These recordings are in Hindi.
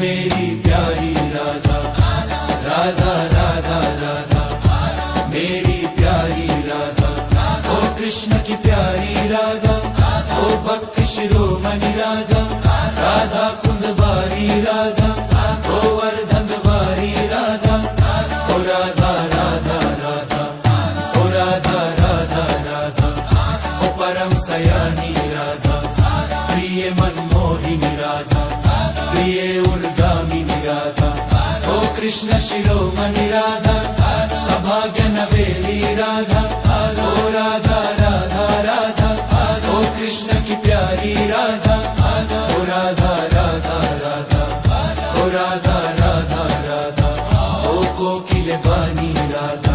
मेरी प्यारी राधा, राधा राधा राधा, मेरी प्यारी राधा, ओ कृष्ण की प्यारी राधा, ओ भक्त शिरोमणि राधा, राधा कुंदवारी राधा, गोवर्धनवारी राधा, ओ राधा राधा राधा, ओ राधा राधा राधा, ओ परम सयानी राधा, प्रिय मनमोहिनी राधा, प्रिय उर्गामिनी राधा, ओ कृष्ण शिरोमणि राधा, सभाग्य नवेली राधा, ओ राधा राधा राधा, ओ कृष्ण की प्यारी राधा, ओ राधा राधा राधा, ओ राधा राधा राधा, ओ कोकिल वाणी राधा।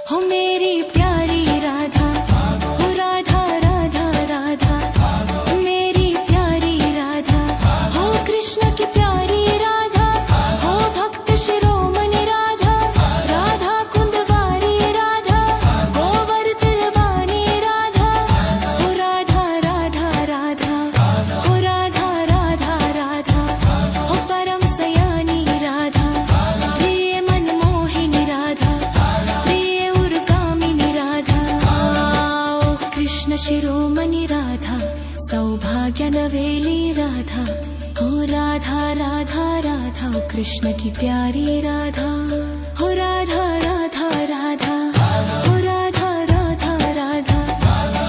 हो मेरी प्यारी राधा, हो राधा राधा राधा, मेरी प्यारी राधा, हो कृष्ण की प्यारी राधा, हो भक्त शिरोमणि राधा, राधा कुंदवारी राधा, गोवर्धनवाणी राधा, हो राधा राधा राधा, हो राधा राधा राधा, हो परम सयानी राधा, प्रिय मनमोहिनी राधा, प्रिय उर्गामिनी राधा, ओ कृष्ण शिरोमणि राधा, सौभाग्य नवेली राधा, हो राधा राधा राधा, ओ कृष्ण की प्यारी राधा, हो राधा राधा राधा, हो राधा राधा राधा,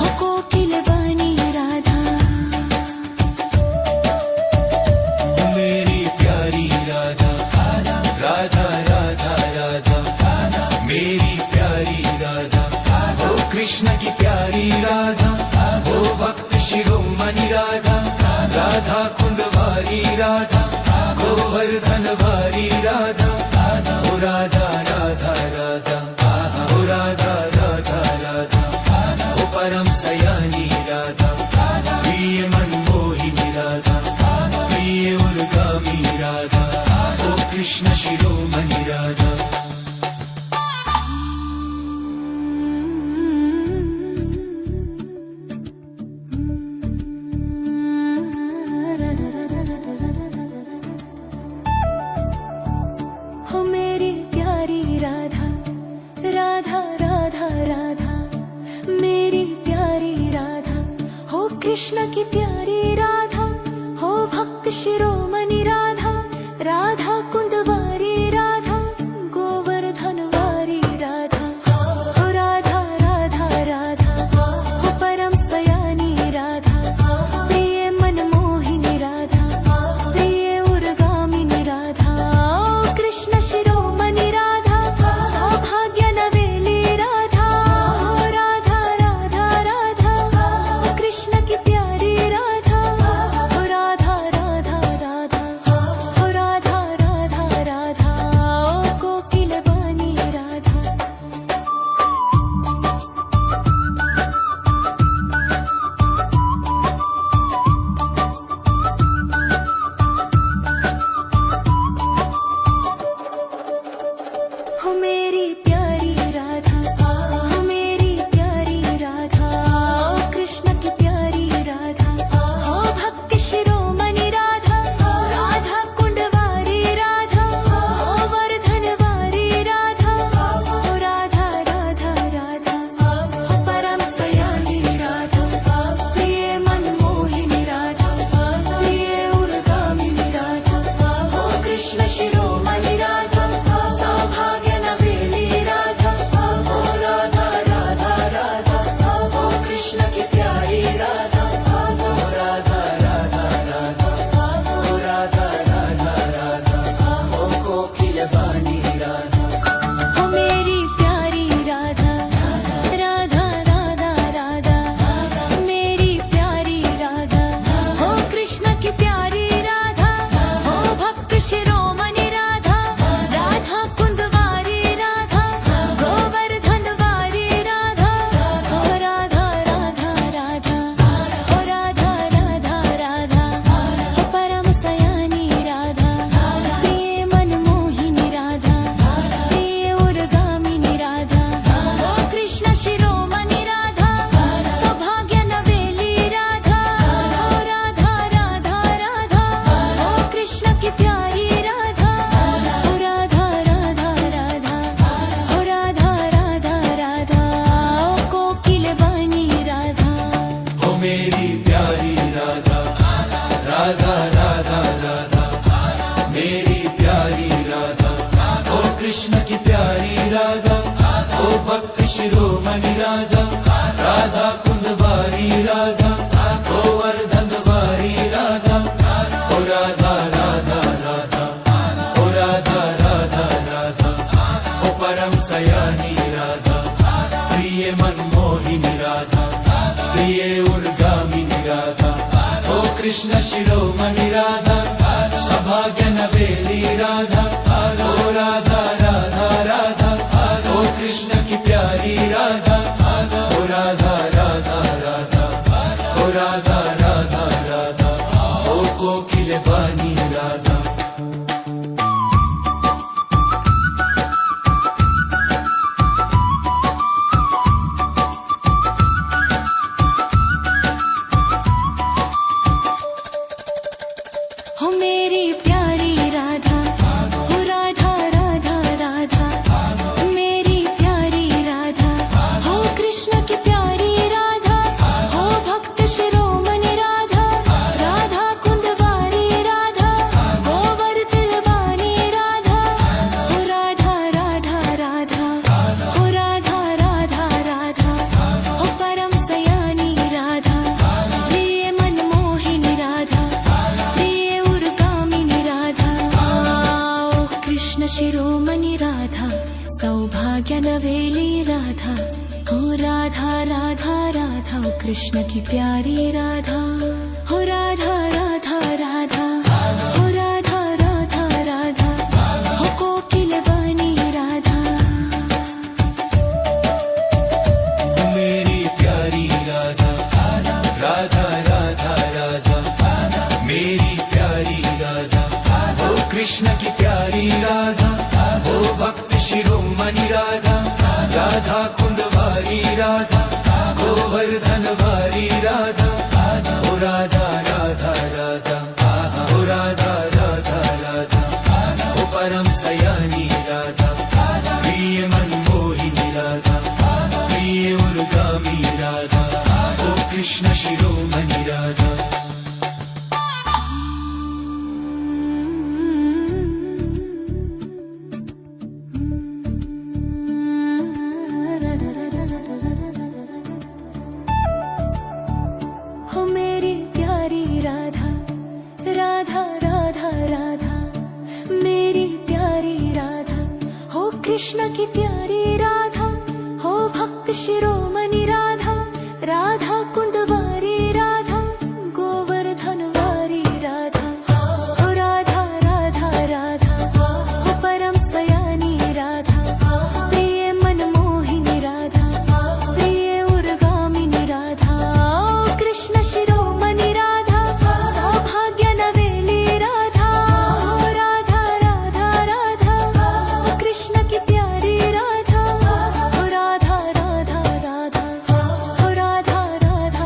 हो कोकिल वाणी राधा। मेरी प्यारी राधा, राधा राधा राधा, मेरी प्यारी राधा, ओ कृष्ण की प्यारी राधा, ओ भक्त शिरोमणि राधा, राधा कुंदवारी राधा, गोवर्धनवारी राधा, ओ राधा राधा राधा, ओ राधा राधा राधा, ओ परम सयानी राधा, प्रिय मनमोहिनी राधा, प्रिय उर्गामी राधा, ओ कृष्ण शिरोमणि राधा। हो मेरी प्यारी राधा, राधा राधा राधा, मेरी प्यारी राधा, हो कृष्ण की प्यारी राधा, हो भक्त शिरोमणि राधा, राधा कुंदवारी राधा, गोवर्धनवारी राधा, हो राधा राधा राधा, हो परम सयानी राधा, प्रिय मनमोहिनी राधा, प्रिय उर्गामिनी राधा, ओ कृष्ण शिरोमणि राधा, सौभाग्य नवेली राधा, हो राधा राधा राधा, ओ कृष्ण की प्यारी राधा, हो राधा राधा राधा। कृष्ण की प्यारी राधा, ओ भक्त शिरोमणि राधा, राधा कुंदवारी राधा, गोवर्धन वारी राधा, ओ राधा राधा राधा, ओ राधा राधा राधा, ओ परम सयानी राधा, प्रिय मनमोहिनी राधा, प्रिय उर्गामिनी राधा, ओ कृष्ण शिरोमणि राधा, सभाग्य नवेली राधा, ओ राधा राधा राधा, ओ कृष्ण की प्यारी राधा, ओ राधा राधा राधा, ओ राधा राधा राधा, ओ कोकिल बानी राधा। हो मेरी प्यारी राधा, हो राधा राधा राधा, मेरी प्यारी राधा, हो कृष्ण की प्यारी राधा, हो भक्त शिरोमणि राधा, राधा कुंदवारी राधा, गोवर्धन वाणी राधा, हो राधा राधा राधा, हो राधा राधा राधा, हो परम सयानी राधा, प्रिय मनमोहिनी राधा, प्रिय उर्गामिनी राधा, ओ कृष्ण शिरोमणि राधा, सौभाग्य नवेली राधा, हो राधा राधा राधा, ओ कृष्ण की प्यारी राधा, हो राधा राधा राधा, हो राधा राधा राधा, हो कोकिल वाणी राधा। मेरी प्यारी राधा, राधा राधा राधा, मेरी प्यारी राधा, ओ कृष्ण की प्यारी राधा, ओ भक्त शिरोमणि राधा, राधा कुंदवारी राधा, गोवर्धन वारी राधा, ओ राधा राधा राधा, ओ राधा राधा राधा, ओ परम सयानी राधा, प्रिय मनमोहिनी राधा, प्रिय उर्गामी राधा, ओ कृष्ण शिरोमणि राधा। हो मेरी प्यारी राधा, राधा राधा राधा, मेरी प्यारी राधा, हो कृष्ण की प्यारी राधा, हो भक्त शिरोमणि राधा, राधा कुंदवारी राधा, गोवर्धन वारी राधा, हो राधा राधा राधा, हो परम सयानी राधा, प्रिय मनमोहिनी राधा, प्रिय उर्गामिनी राधा, ओ कृष्ण शिरोमणि राधा, सौभाग्य नवेली राधा, हो राधा राधा राधा, हो कृष्ण की प्यारी राधा, हो राधा राधा राधा, हो राधा राधा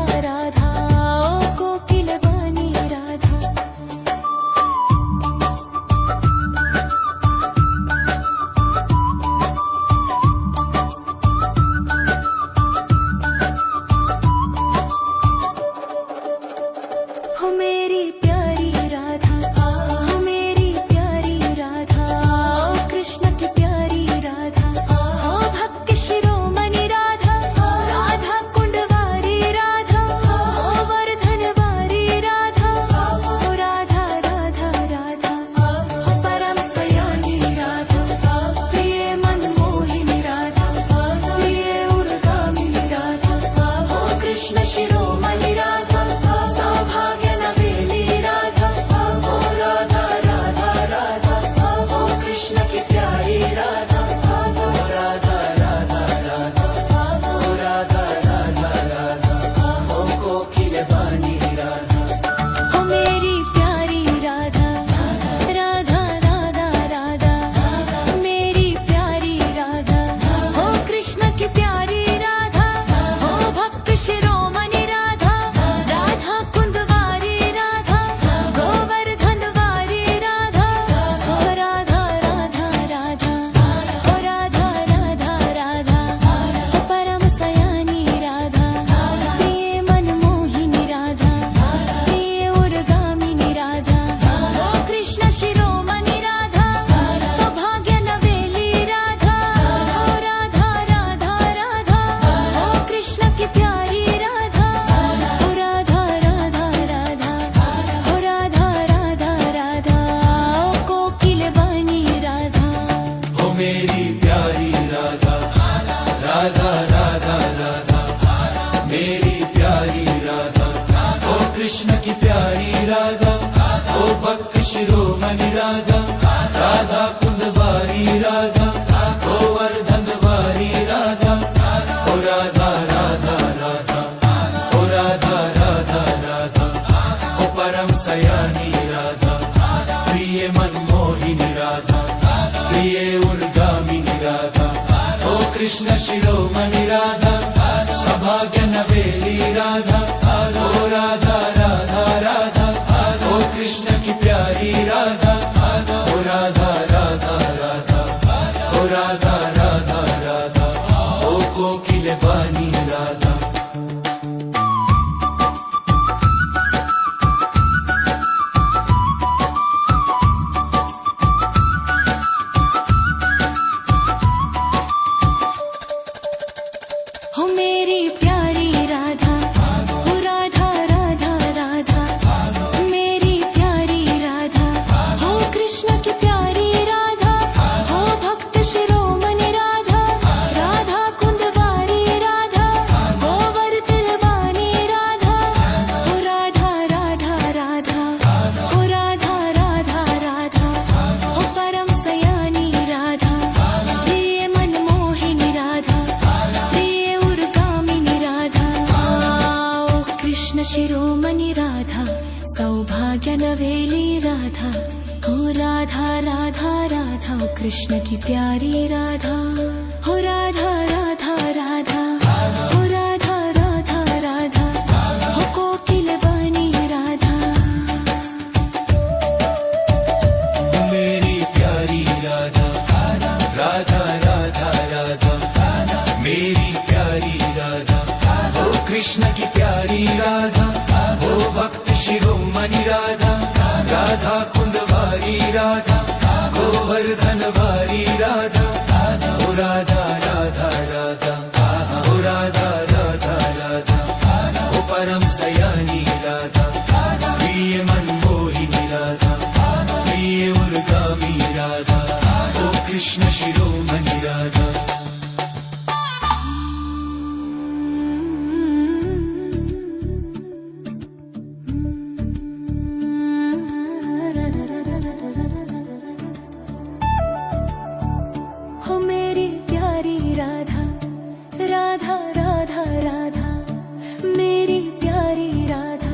मोहिनी राधा प्रिये उर्गामिनी राधा ओ कृष्ण शिरोमणि राधा सभाग्य नवेली राधा ओ राधा राधा राधा ओ कृष्ण की प्यारी राधा ओ राधा राधा राधा ओ राधा राधा राधा ओ कोकिल बानी राधा हो मेरी प्यारी राधा हो राधा राधा राधा मेरी प्यारी राधा हो कृष्ण की प्यारी राधा हो भक्त शिरोमणि राधा राधा कुंदवारी राधा गोवर्धन वाणी राधा हो राधा राधा राधा हो राधा राधा राधा हो परम सयानी राधा प्रिय मनमोहिनी राधा प्रिय उर्गामिनी राधा ओ कृष्ण शिरोमणि राधा सौभाग्य नवेली राधा हो राधा राधा राधा ओ कृष्ण की प्यारी राधा हो राधा राधा राधा हो राधा राधा राधा हो कोकिल वाणी राधा मेरी प्यारी राधा राधा राधा राधा मेरी प्यारी राधा ओ कृष्ण की प्यारी राधा ओ भक्त शिरोमणि राधा राधा कुंदवारी राधा गोवर्धन वारी राधा ओ राधा राधा राधा ओ राधा राधा राधा ओ परम सयानी राधा प्रिय मनमोहिनी राधा प्रिय उर्गामी राधा ओ कृष्ण शिरोमणि राधा हो मेरी प्यारी राधा राधा राधा राधा मेरी प्यारी राधा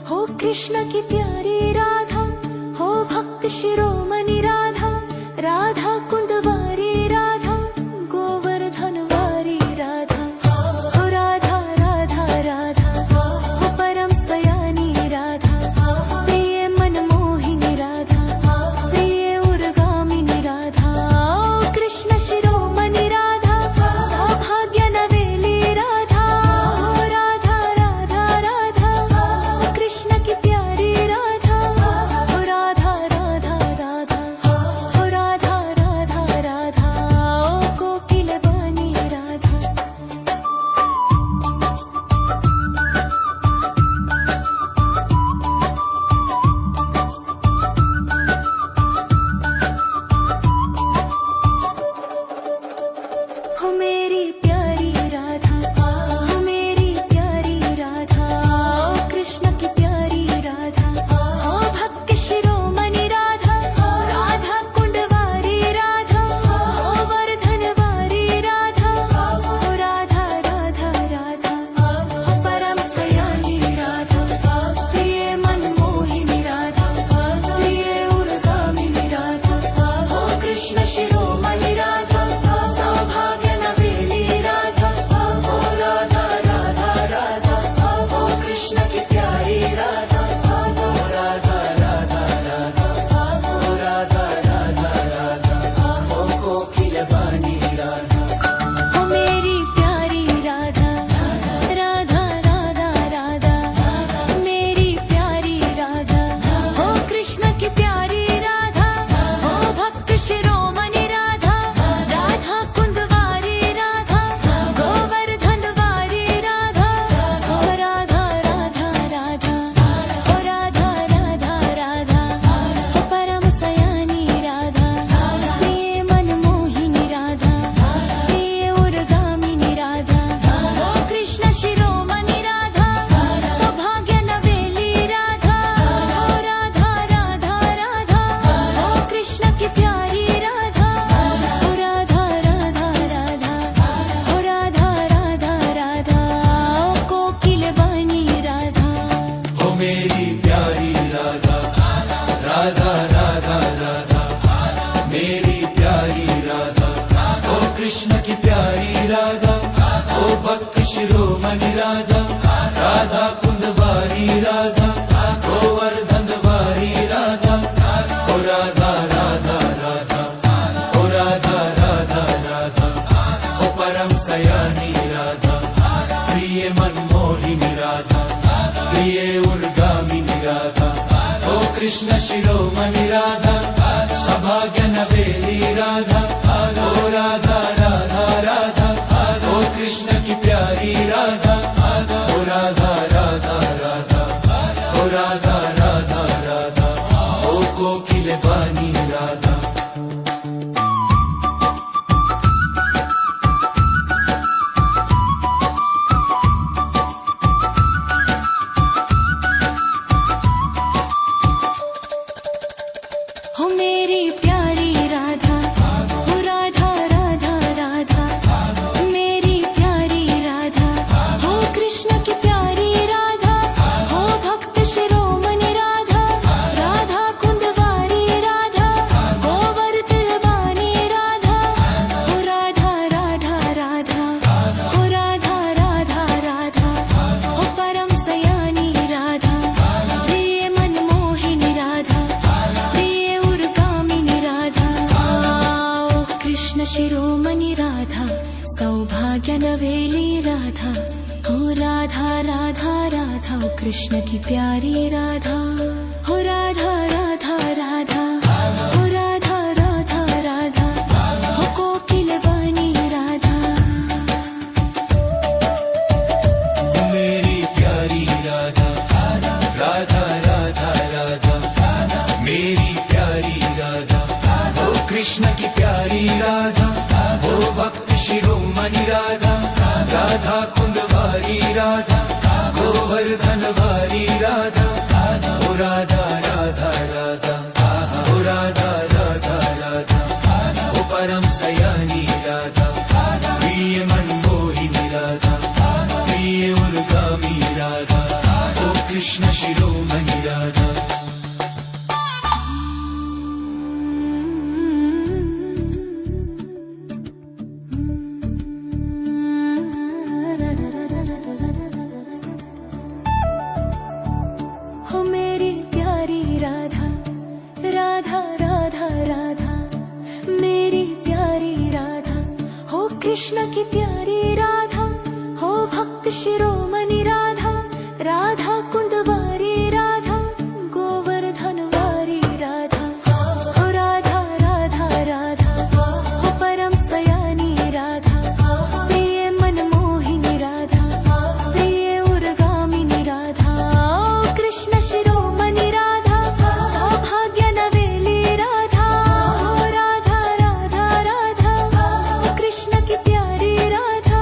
हो कृष्ण की प्यारी राधा हो भक्त शिरोमणि राधा राधा कुंदवारी राधा गोवर्धन वारी राधा हो राधा राधा राधा हो परम सयानी राधा प्रिय मनमोहिनी राधा प्रिय उर्गामिनी राधा ओ कृष्ण शिरोमणि राधा सौभाग्य नवेली राधा हो राधा राधा राधा हो कृष्ण की प्यारी राधा हो राधा राधा राधा नवेली राधा ओ राधा राधा राधा ओ कृष्ण की प्यारी राधा ओ राधा राधा राधा ओ राधा राधा राधा ओ कोकिल बानी राधा हो मेरी प्यारी राधा हो राधा राधा राधा मेरी प्यारी राधा हो कृष्ण की प्यारी राधा हो भक्त शिरोमणि राधा राधा कुंदवारी राधा गोवर्धन वाणी राधा हो राधा राधा राधा हो राधा राधा राधा हो परम सयानी राधा प्रिय मनमोहिनी राधा प्रिय उर्गामिनी राधा ओ कृष्ण शिरोमणि राधा सौभाग्य नवेली राधा हो राधा राधा राधा ओ कृष्ण की प्यारी राधा हो राधा राधा राधा हो राधा राधा राधा हो कोकिल वाणी राधा मेरी प्यारी राधा राधा राधा राधा मेरी प्यारी राधा ओ कृष्ण की प्यारी राधा ओ भक्त शिरोमणि राधा राधा कुंदवारी राधा गोवर्धन वारी राधा ओ राधा राधा राधा ओ राधा राधा राधा ओ परम सयानी राधा प्रिय मनमोहिनी राधा प्रिय उर्गामी राधा ओ कृष्ण शिरोमणि राधा हो मेरी प्यारी राधा राधा राधा राधा मेरी प्यारी राधा हो कृष्ण की प्यारी राधा हो भक्त शिरोमणि राधा राधा कुंदवारी राधा गोवर्धन वारी राधा हो राधा राधा राधा हो परम सयानी राधा प्रिय मनमोहिनी राधा प्रिय उर्गामिनी राधा ओ कृष्ण शिरोमणि राधा सौभाग्य नवेली राधा हो राधा राधा राधा ओ कृष्ण की प्यारी राधा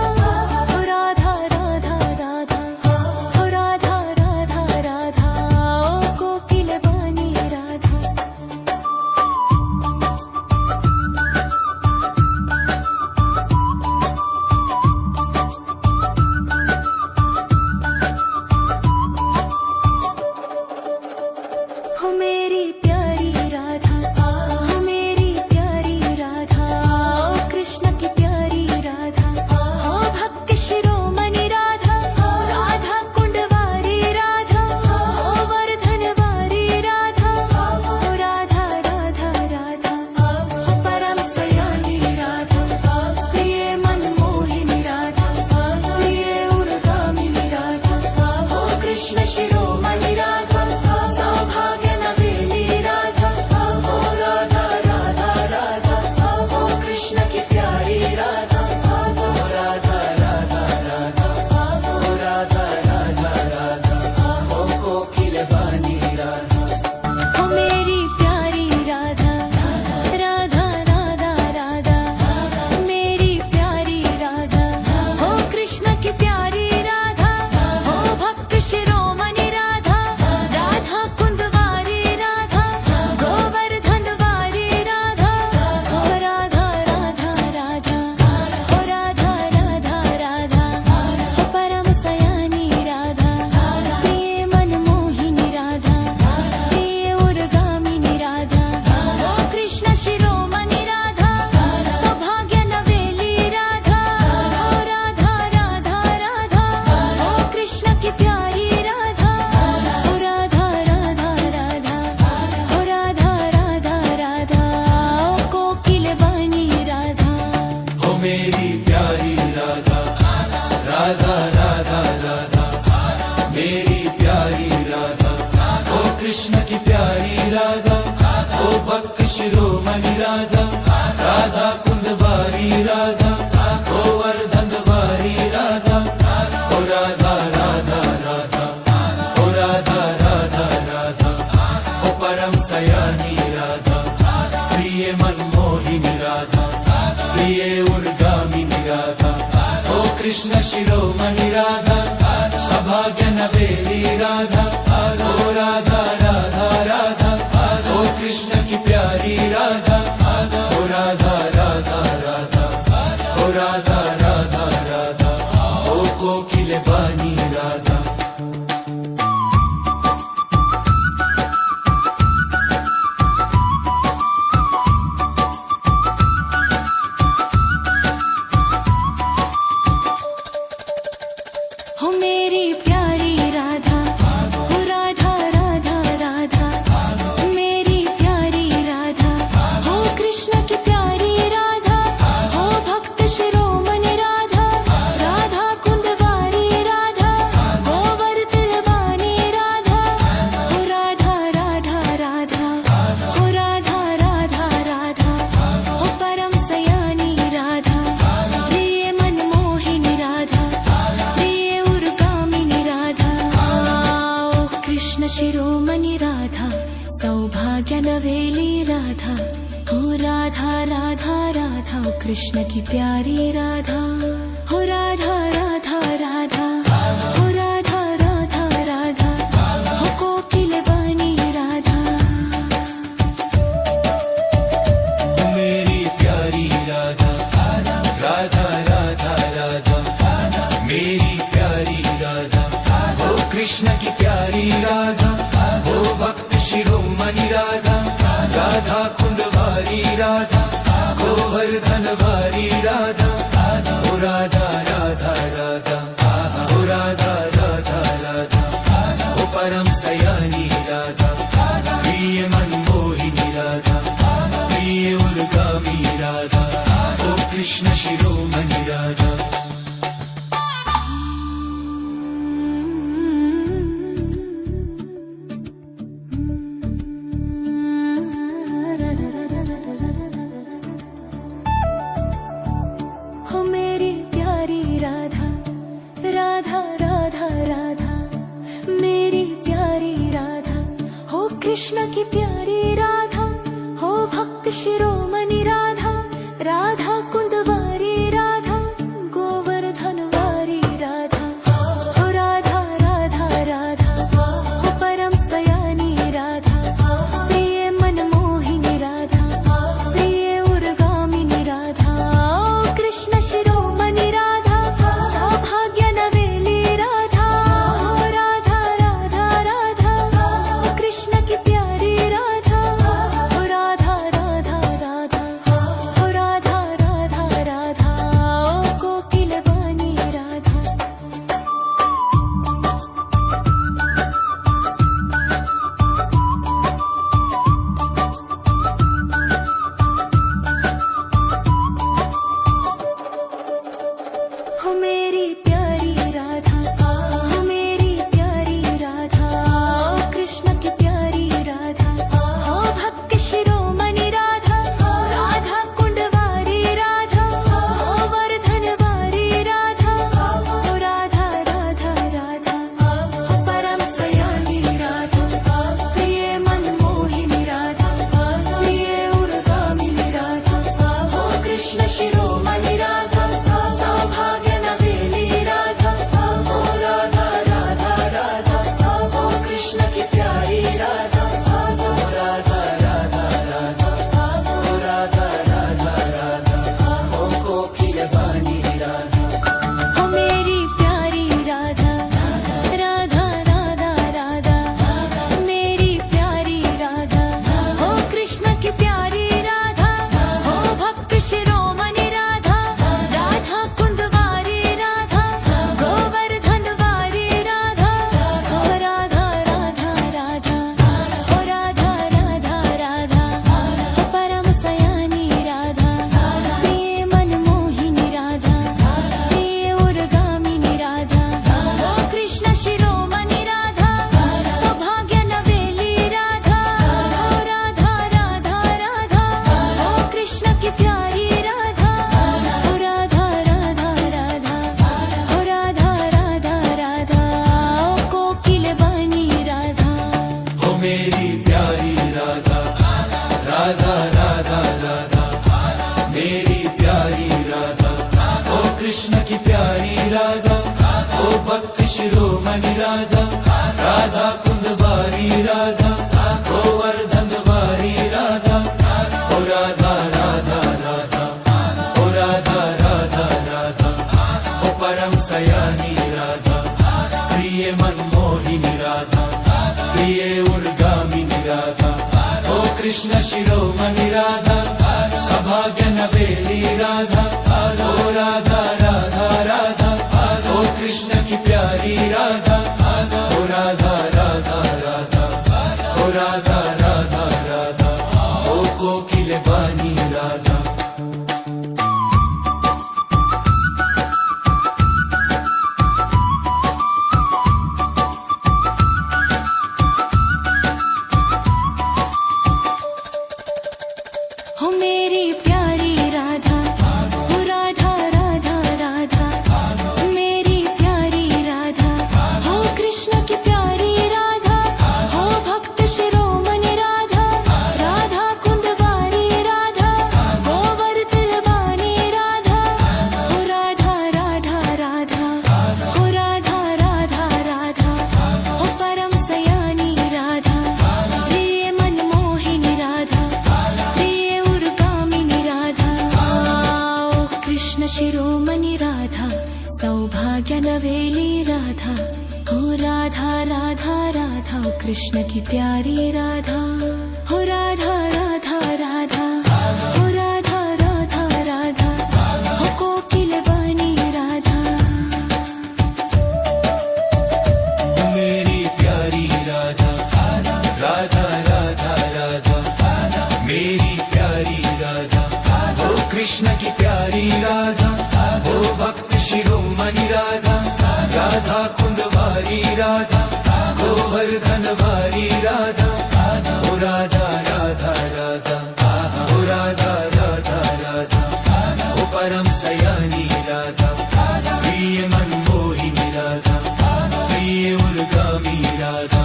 राधा कुंदवारी राधा गोवर्धन वारी राधा ओ राधा राधा राधा ओ राधा राधा राधा ओ परम सयानी राधा प्रिय मनमोहिनी राधा प्रिय उर्गामिनी राधा ओ कृष्ण शिरोमणि राधा सभाग्य नवेली राधा ओ राधा राधा राधा ओ कृष्ण की प्यारी राधा ओ राधा राधा राधा ओ राधा राधा राधा ओ कोकिल बानी राधा हो मेरी प्यारी राधा हो राधा राधा राधा मेरी प्यारी राधा हो कृष्ण की प्यारी राधा हो भक्त शिरोमणि राधा राधा कुंदवारी राधा गोवर्धन वाणी राधा हो राधा राधा राधा हो राधा राधा राधा हो परम सयानी राधा प्रिय मनमोहिनी राधा प्रिय उर्गामिनी राधा ओ कृष्ण शिरोमणि राधा सौभाग्य नवेली राधा हो राधा राधा राधा ओ कृष्ण की प्यारी राधा हो राधा राधा राधा हो राधा राधा राधा हो कोकिल वाणी राधा मेरी प्यारी राधा राधा राधा राधा मेरी प्यारी राधा ओ कृष्ण की प्यारी राधा ओ भक्त शिरोमणि राधा राधा कुंदवारी राधा गोवर्धन वारी राधा ओ राधा राधा राधा ओ राधा राधा राधा ओ परम सयानी राधा प्रिय मनमोहिनी राधा प्रिय उर्गामी राधा ओ कृष्ण शिरोमणि राधा हो मेरी प्यारी राधा राधा राधा राधा मेरी प्यारी राधा हो कृष्ण की प्यारी राधा हो भक्त शिरोमणि राधा राधा कुंदवारी राधा गोवर्धन वारी राधा हो राधा राधा राधा हो परम सयानी राधा प्रिय मनमोहिनी राधा प्रिय उर्गामिनी राधा ओ कृष्ण शिरोमणि राधा सौभाग्य नवेली राधा हो राधा राधा राधा हो कृष्ण की प्यारी राधा हो राधा राधा राधा हो राधा सयानी राधा, प्रिय मनमोहिनी राधा, प्रिय उर्गामिनी राधा, ओ कृष्ण शिरोमणि राधा, सभाग्य नवेली राधा, ओ राधा राधा राधा, ओ कृष्ण की प्यारी राधा, ओ राधा राधा राधा, ओ राधा राधा राधा, ओ कोकिल बानी राधा। हो मेरी प्यारी राधा, हो राधा राधा राधा, मेरी प्यारी राधा, हो कृष्ण की प्यारी राधा, हो भक्त शिरोमणि राधा, राधा कुंदवारी राधा, गोवर्धन वाणी राधा, हो राधा राधा राधा, हो राधा राधा राधा, हो परम सयानी राधा, प्रिय मनमोहिनी राधा, प्रिय उर्गामिनी राधा, ओ कृष्ण शिरोमणि राधा, सौभाग्य नवेली राधा, हो राधा राधा राधा, ओ कृष्ण की प्यारी राधा, हो राधा राधा राधा, हो राधा राधा राधा, हो कोकिल वाणी राधा। मेरी प्यारी राधा, राधा राधा राधा, मेरी प्यारी राधा, ओ कृष्ण की प्यारी राधा, ओ भक्त शिरोमणि राधा, राधा कुंदवारी राधा, गोवर्धन वारी राधा, ओ राधा राधा राधा, ओ राधा राधा राधा, ओ परम सयानी राधा, प्रिय मनमोहिनी राधा, प्रिय उर्गामी राधा,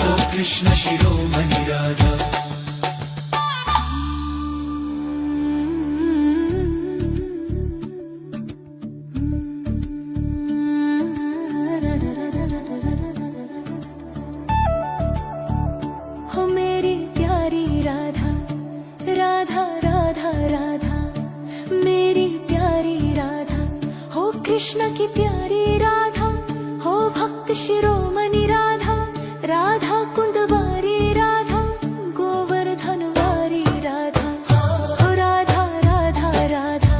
ओ कृष्ण शिरोमणि राधा। हो मेरी प्यारी राधा, राधा राधा राधा, मेरी प्यारी राधा, हो कृष्ण की प्यारी राधा, हो भक्त शिरोमणि राधा, राधा कुंदवारी राधा, गोवर्धन वारी राधा, हो राधा राधा राधा,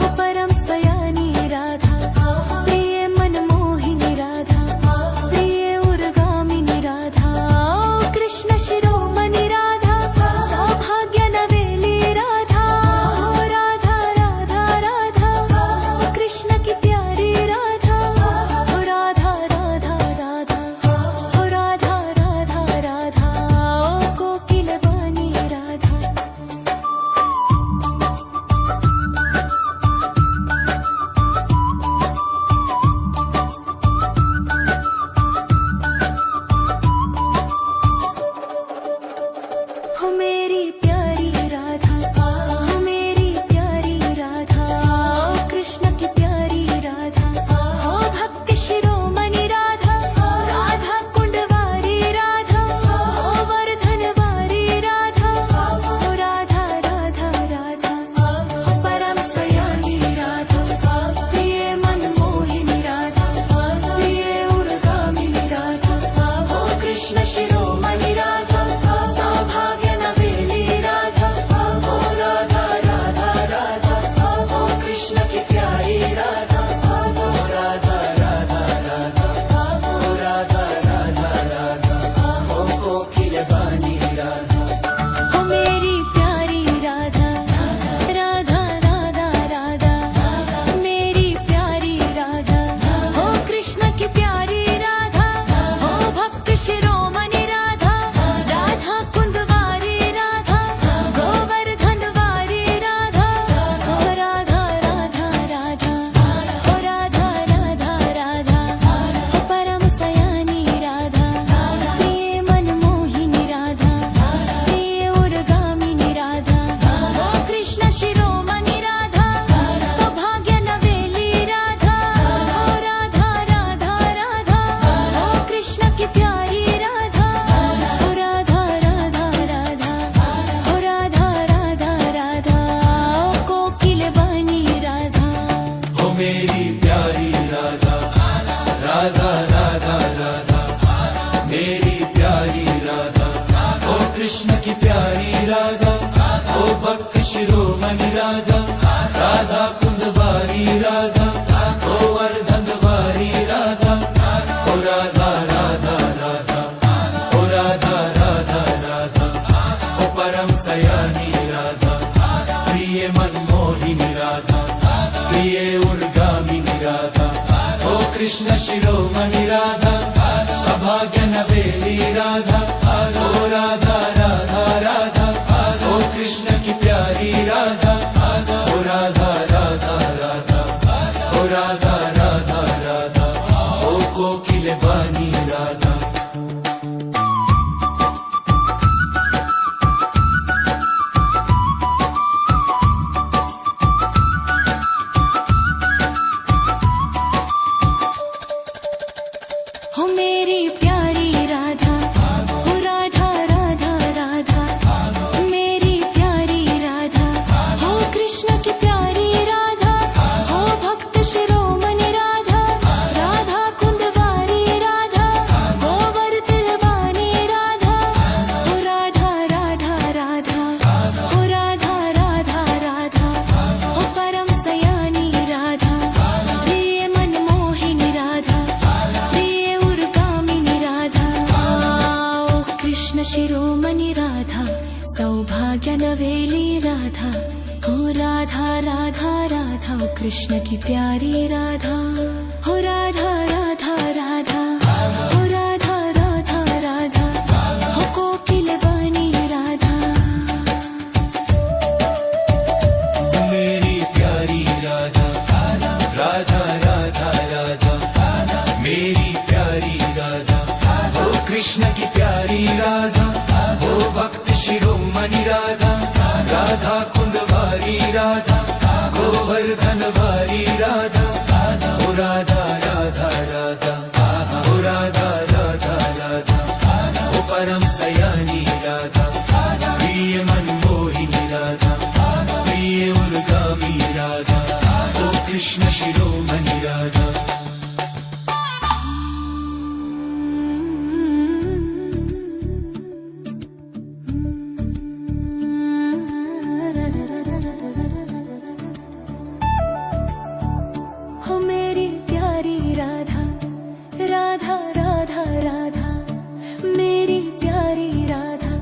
हो परम सयानी राधा, प्रिय मनमोहिनी राधा, प्रिय उर्गामिनी राधा, ओ कृष्ण शिरोमणि राधा, सौभाग्य नवेली राधा, हो राधा राधा राधा, ओ कृष्ण की प्यारी राधा, शिरोमणि राधा राधा कुंदवारी राधा गोवर्धन वारी राधा ओ राधा राधा राधा ओ राधा राधा राधा ओ परम सयानी राधा प्रिय मनमोहिनी राधा प्रिय उर्गामिनी राधा ओ कृष्ण शिरोमणि राधा सभाग्य नवेली राधा ओ राधा राधा राधा ओ कृष्ण की प्यारी राधा ओ राधा राधा राधा ओ राधा राधा राधा ओ कोकिल वाणी राधा हो मेरी प्यारी राधा हो राधा राधा राधा मेरी प्यारी राधा हो कृष्ण की प्यारी राधा हो भक्त शिरोमणि राधा राधा कुंदवारी राधा गोवर्धन वाणी राधा हो राधा राधा राधा हो राधा राधा राधा हो परम सयानी राधा प्रिय मनमोहिनी राधा प्रिय उर्गामिनी राधा ओ कृष्ण शिरोमणि राधा सौभाग्य नवेली राधा हो राधा राधा राधा ओ कृष्ण की प्यारी राधा हो राधा राधा राधा हो राधा राधा राधा हो कोकिल वाणी राधा मेरी प्यारी राधा राधा राधा राधा मेरी प्यारी राधा ओ कृष्ण की प्यारी राधा ओ भक्त शिरोमणि राधा राधा कुंदवारी राधा गोवर्धन वारी राधा ओ राधा राधा राधा ओ राधा राधा राधा ओ परम सयानी राधा प्रिय मनमोहिनी राधा प्रिय उर्गामी राधा ओ कृष्ण शिरोमणि राधा हो मेरी प्यारी राधा राधा राधा राधा मेरी प्यारी राधा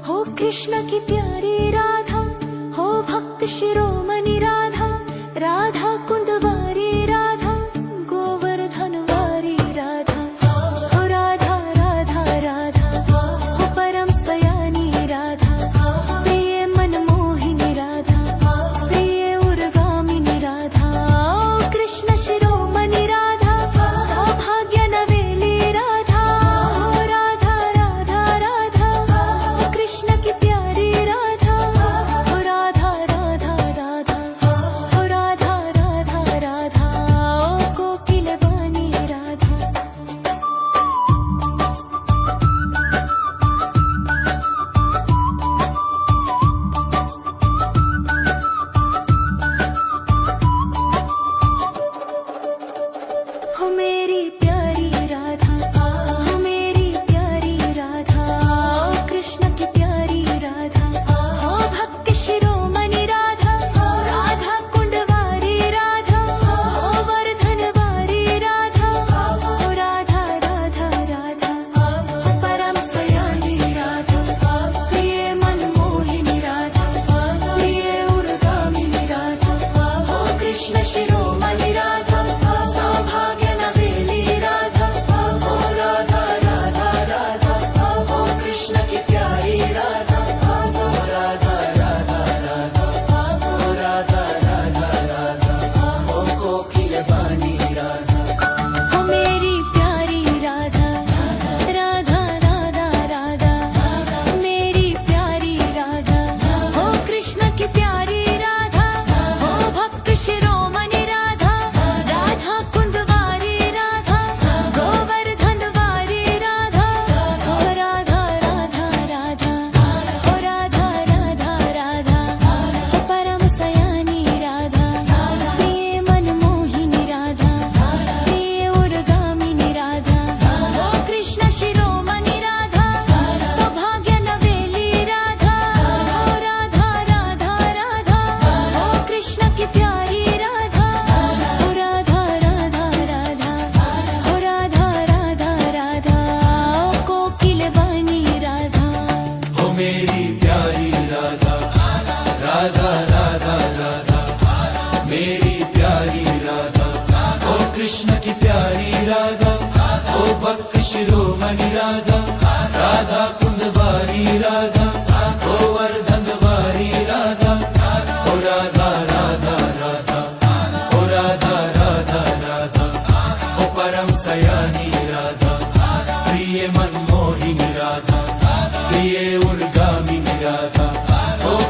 हो कृष्ण की प्यारी राधा हो भक्त शिरोमणि राधा राधा कुंदवारी राधा गोवर्धन वारी राधा हो राधा राधा राधा हो परम सयानी राधा प्रिय मनमोहिनी राधा प्रिय उर्गामिनी राधा ओ कृष्ण शिरोमणि राधा सौभाग्य नवेली राधा हो राधा राधा राधा हो कृष्ण की प्यारी राधा हो राधा राधा राधा हो राधा राधा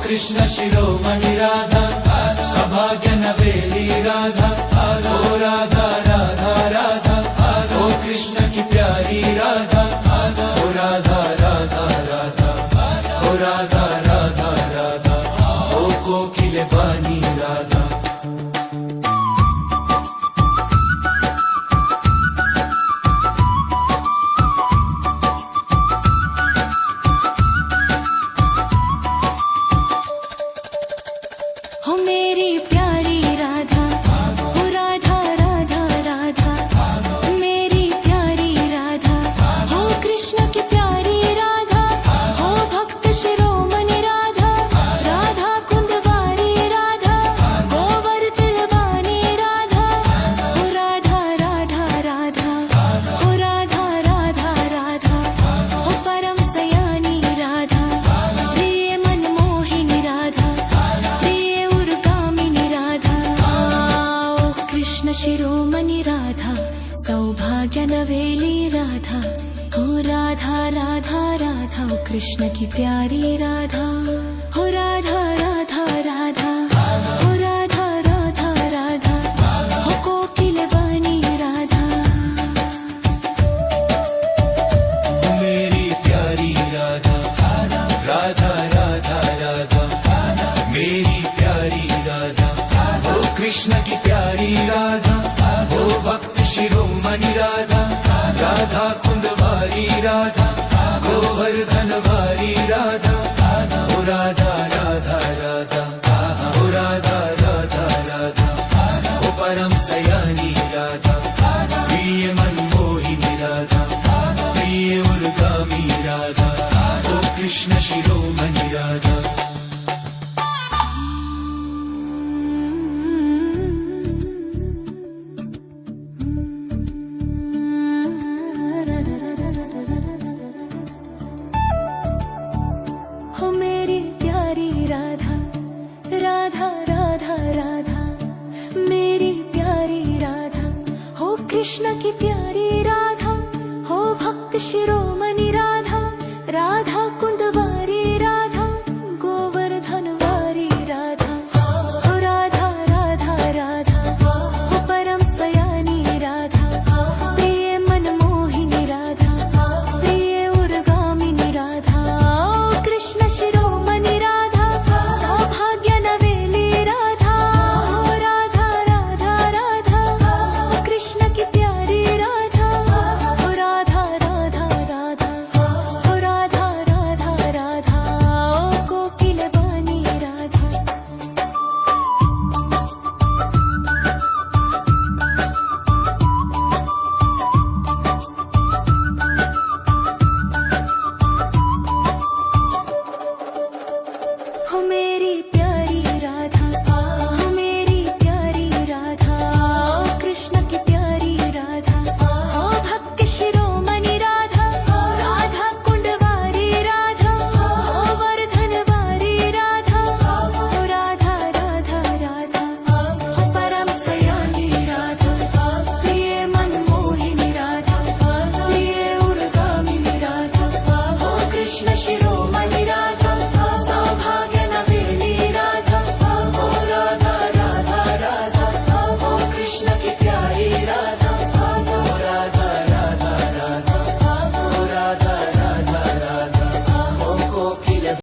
कृष्ण शिरोमणि राधा सौभाग्य नवेली राधा ओ राधा राधा राधा ओ कृष्ण की प्यारी राधा ओ राधा राधा राधा ओ राधा राधा राधा ओ कोकिल बानी राधा हो मेरी प्यारी राधा हो राधा राधा राधा मेरी प्यारी राधा हो कृष्ण की प्यारी राधा हो भक्त शिरोमणि राधा राधा कुंदवारी राधा गोवर्धन वाणी राधा हो राधा राधा राधा हो राधा राधा राधा हो परम सयानी राधा प्रिय मनमोहिनी राधा प्रिय उर्गामिनी राधा ओ कृष्ण शिरोमणि राधा सौभाग्य नवेली राधा हो राधा राधा राधा ओ कृष्ण की प्यारी राधा हो राधा राधा राधा हो राधा राधा राधा हो कोकिल वाणी राधा मेरी प्यारी राधा राधा राधा राधा मेरी प्यारी राधा ओ कृष्ण की प्यारी राधा ओ भक्त शिरोमणि राधा राधा कुंदवारी राधा गोवर्धन वारी राधा ओ राधा राधा राधा ओ राधा राधा राधा ओ परम सयानी राधा प्रिय मनमोहिनी राधा प्रिय उर्गामी राधा ओ कृष्ण शिरोमणि राधा हो मेरी प्यारी राधा राधा राधा राधा मेरी प्यारी राधा हो कृष्ण की प्यारी राधा हो भक्त शिरोमणि राधा राधा कुंद